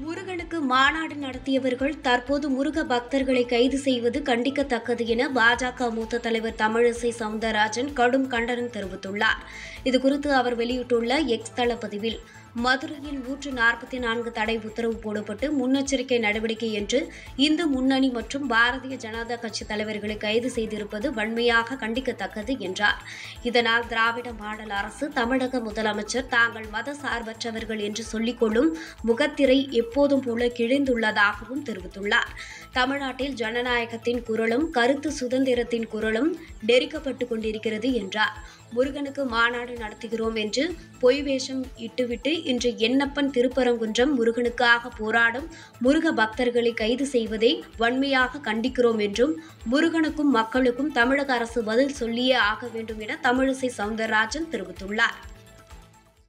முருகனுக்கு மாநாடு நடத்தியவர்கள் தற்போது முருக பக்தர்களை கைது செய்வது கண்டிக்கத்தக்கது என பாஜக மூத்த தலைவர் தமிழிசை சவுந்தரராஜன் கடும் கண்டனம் தெரிவித்துள்ளார். இதுகுறித்து அவர் வெளியிட்டுள்ள எக்ஸ் தள பதிவில், மதுரையில் 144 தடை உத்தரவு போடப்பட்டு முன்னெச்சரிக்கை நடவடிக்கை என்று இந்து முன்னணி மற்றும் பாரதிய ஜனதா கட்சி தலைவர்களை கைது செய்திருப்பது வன்மையாக கண்டிக்கத்தக்கது என்றார். இதனால் திராவிட மாடல் அரசு தமிழக முதலமைச்சர் தாங்கள் மத சார்பற்றவர்கள் என்று சொல்லிக் கொள்ளும் முகத்திரை எப்போதும் போல கிழிந்துள்ளதாகவும் தெரிவித்துள்ளார். தமிழ்நாட்டில் ஜனநாயகத்தின் குரலும் கருத்து சுதந்திரத்தின் குரலும் நெரிக்கப்பட்டுக் கொண்டிருக்கிறது என்றார். முருகனுக்கு மாநாடு நடத்துகிறோம் என்று பொய் வேஷம் இட்டுவிட்டு இன்று எண்ணப்பன் திருப்பரங்குன்றம் முருகனுக்காக போராடும் முருக பக்தர்களை கைது செய்வதை வன்மையாக கண்டிக்கிறோம் என்றும், முருகனுக்கும் மக்களுக்கும் தமிழக அரசு பதில் சொல்லியே ஆக வேண்டும் என தமிழிசை சவுந்தரராஜன் தெரிவித்துள்ளார்.